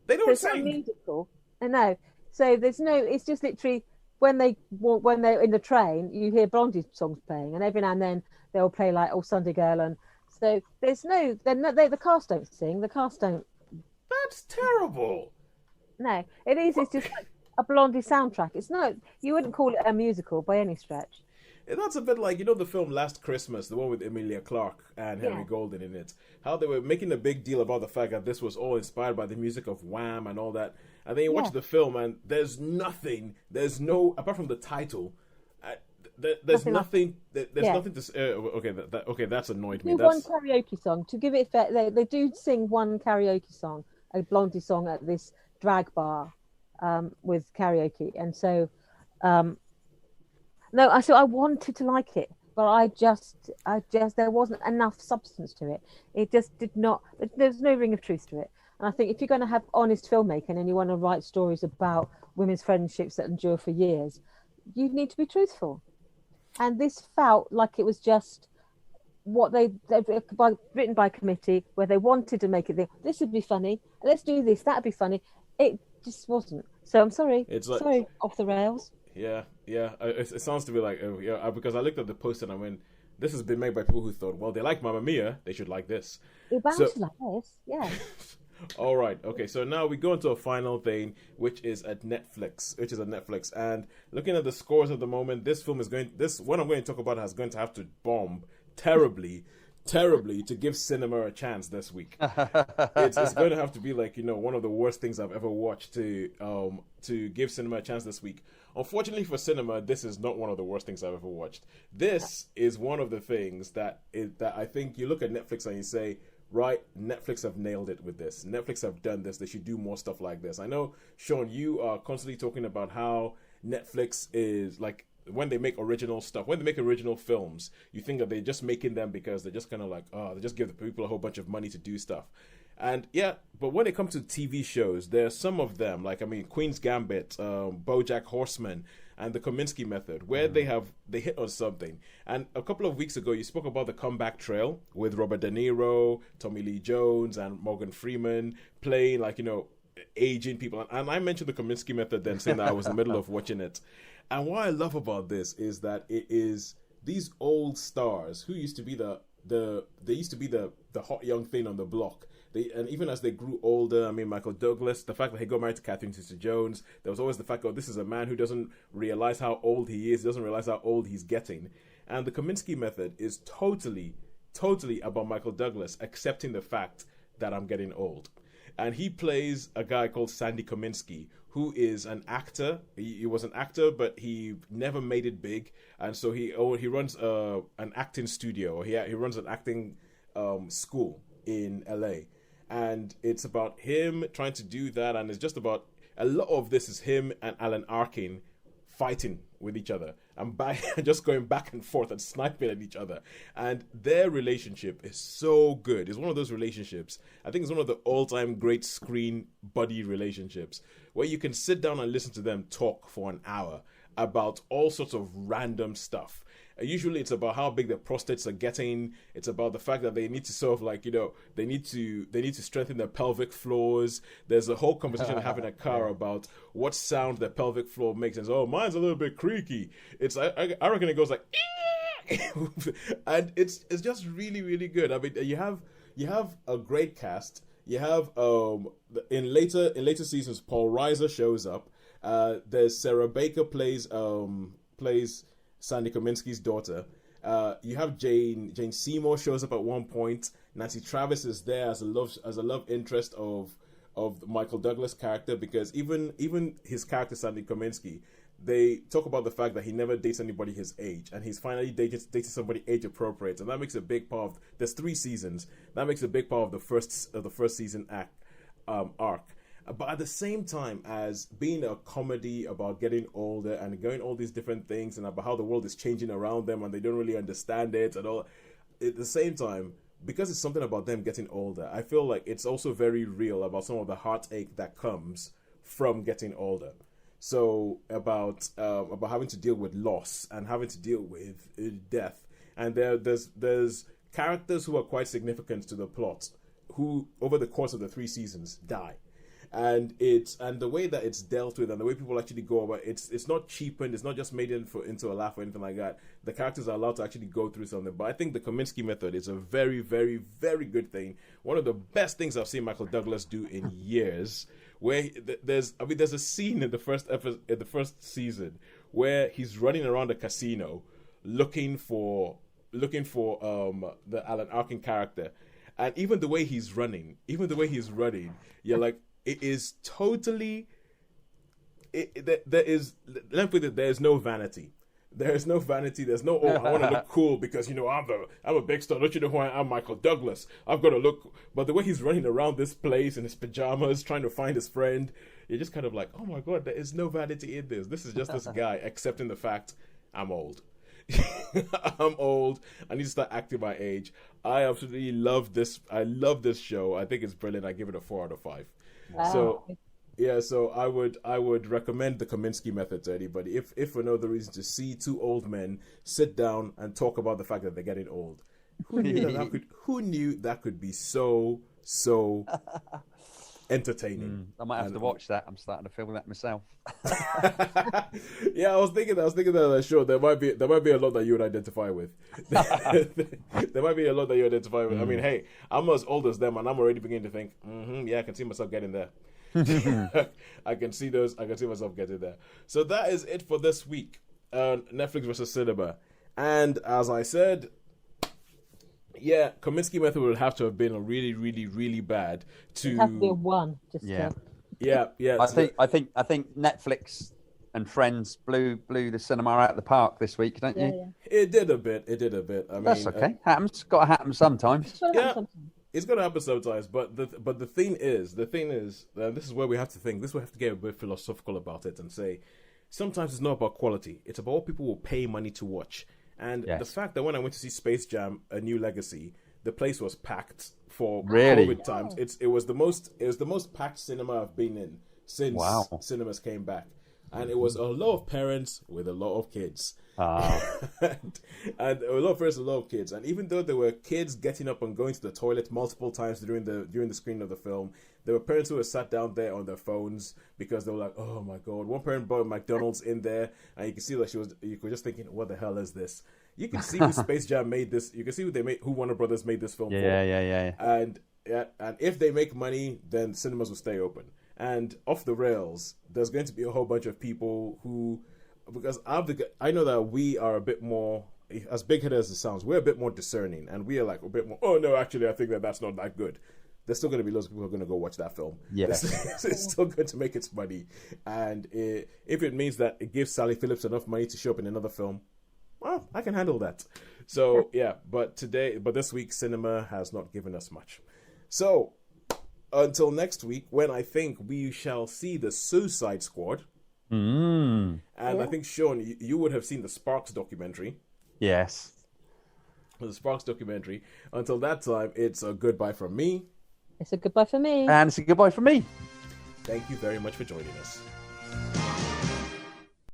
They don't sing. It's not musical. I know. So there's no. It's just literally when they're in the train, you hear Blondie songs playing, and every now and then they'll play like "Oh Sunday Girl," and so there's no. The cast don't sing. The cast don't. That's terrible. No, it is. It's just like a Blondie soundtrack. It's no. You wouldn't call it a musical by any stretch. That's a bit like, the film Last Christmas, the one with Emilia Clarke and Henry Golden in it. How they were making a big deal about the fact that this was all inspired by the music of Wham and all that. And then you watch the film and there's nothing. There's no, apart from the title, there's nothing to say. Okay, that's annoyed me. One karaoke song. To give it fair, they do sing one karaoke song, a Blondie song at this drag bar with karaoke. And so... No, so I wanted to like it, but I just there wasn't enough substance to it. It just did not. There's no ring of truth to it. And I think if you're going to have honest filmmaking and you want to write stories about women's friendships that endure for years, you need to be truthful. And this felt like it was just what written by committee, where they wanted to make it. This would be funny. Let's do this. That'd be funny. It just wasn't. So I'm sorry. Sorry, off the rails. Yeah. It sounds to be like, because I looked at the poster and I went, this has been made by people who thought, well, they like Mamma Mia, they should like this. It bounces like this, yeah. All right, okay, so now we go into a final thing, which is at Netflix. And looking at the scores at the moment, what I'm going to talk about is going to have to bomb terribly to give cinema a chance this week. It's going to have to be like, one of the worst things I've ever watched to give cinema a chance this week. Unfortunately for cinema, this is not one of the worst things I've ever watched. This is one of the things that I think you look at Netflix and you say, right, Netflix have nailed it with this. Netflix have done this. They should do more stuff like this. I know, Shaun, you are constantly talking about how Netflix is like, when they make original stuff, when they make original films, you think that they're just making them because they're just kind of like, they just give the people a whole bunch of money to do stuff. And yeah, but when it comes to TV shows, there are some of them, like, Queen's Gambit, BoJack Horseman, and the Kominsky Method, where they hit on something. And a couple of weeks ago, you spoke about the Comeback Trail with Robert De Niro, Tommy Lee Jones, and Morgan Freeman playing, aging people. And I mentioned the Kominsky Method then, saying that I was in the middle of watching it. And what I love about this is that it is these old stars who used to be the hot young thing on the block. and even as they grew older, I mean, Michael Douglas, the fact that he got married to Catherine Zeta-Jones, there was always the fact, this is a man who doesn't realize how old he is, doesn't realize how old he's getting. And the Kominsky Method is totally about Michael Douglas accepting the fact that I'm getting old. And he plays a guy called Sandy Kominsky, who is an actor. He was an actor, but he never made it big. And so he runs an acting studio. He runs an acting school in LA. And it's about him trying to do that. And it's just about, a lot of this is him and Alan Arkin fighting with each other and just going back and forth and sniping at each other. And their relationship is so good. It's one of those relationships, I think it's one of the all-time great screen buddy relationships, where you can sit down and listen to them talk for an hour about all sorts of random stuff. Usually it's about how big their prostates are getting. It's about the fact that they need to sort of they need to strengthen their pelvic floors. There's a whole conversation they have in a car about what sound their pelvic floor makes. And so, mine's a little bit creaky. It's I reckon it goes like and it's just really, really good. I mean, you have a great cast. You have in later seasons, Paul Reiser shows up. There's Sarah Baker plays Sandy Kominsky's daughter. You have Jane Seymour shows up at one point. Nancy Travis is there as a love interest of Michael Douglas' character, because even his character Sandy Kominsky, they talk about the fact that he never dates anybody his age, and he's finally dated somebody age appropriate, and that makes a big part of. There's 3 seasons. That makes a big part of the first season arc. But at the same time as being a comedy about getting older and going all these different things and about how the world is changing around them and they don't really understand it and all, at the same time, because it's something about them getting older, I feel like it's also very real about some of the heartache that comes from getting older. So about having to deal with loss and having to deal with death. And there's characters who are quite significant to the plot who, over the course of the 3 seasons, die. And the way that it's dealt with and the way people actually go about it's not cheapened. It's not just made into a laugh or anything like that. The characters are allowed to actually go through something. But I think the Kominsky Method is a very, very, very good thing. One of the best things I've seen Michael Douglas do in years. Where there's a scene in the first season where he's running around a casino looking for the Alan Arkin character, and even the way he's running, you're like. It is totally. There is no vanity. There is no vanity. There's no. Oh, I want to look cool because I'm a big star. Don't you know who I am, Michael Douglas? I've got to look. But the way he's running around this place in his pajamas, trying to find his friend, you're just kind of like, oh my god, there is no vanity in this. This is just this guy accepting the fact I'm old. I'm old. I need to start acting my age. I absolutely love this. I love this show. I think it's brilliant. I give it a 4 out of 5. Wow. So I would recommend the Kominsky Method to anybody. If for no other reason, to see 2 old men sit down and talk about the fact that they're getting old. Who knew that could be so entertaining? I might have to watch that. I'm starting to feel that myself. Yeah, I was thinking that sure there might be a lot that you would identify with. There might be a lot that you identify with. I mean, hey, I'm not as old as them, and I'm already beginning to think, yeah, I can see myself getting there. I can see myself getting there. So that is it for this week. Netflix versus cinema, and as I said. Yeah, Kominsky Method would have to have been a really, really, really bad to. It has to be a 1. Yeah. I think Netflix and Friends blew the cinema out of the park this week, don't you? Yeah. It did a bit. I mean, that's okay. Happens. Got to happen sometimes. It's gonna happen sometimes. But the thing is, this is where we have to think. This is where we have to get a bit philosophical about it and say, sometimes it's not about quality. It's about what people will pay money to watch. And the fact that when I went to see Space Jam: A New Legacy, the place was packed for COVID times. It was the most packed cinema I've been in since cinemas came back, and it was a lot of parents with a lot of kids. And a lot of parents, a lot of kids. And even though there were kids getting up and going to the toilet multiple times during the screening of the film, there were parents who were sat down there on their phones because they were like, "Oh my god!" One parent brought McDonald's in there, and you can see that you could just thinking, "What the hell is this?" You can see who Space Jam made this. You can see who Warner Brothers made this film for. Yeah. And Yeah, and if they make money, then cinemas will stay open. And off the rails, there's going to be a whole bunch of people who, because I know that we are a bit more, as big-headed as it sounds, we're a bit more discerning, and we are like a bit more, oh no, actually I think that's not that good. There's still going to be loads of people who are going to go watch that film. Yes. It's still going to make its money. And if it means that it gives Sally Phillips enough money to show up in another film, well, I can handle that. So, yeah, but this week, cinema has not given us much. So, until next week, when I think we shall see the Suicide Squad. And I think, Shaun, you would have seen the Sparks documentary. Yes. The Sparks documentary. Until that time, it's a goodbye from me. It's a goodbye for me. And it's a goodbye from me. Thank you very much for joining us.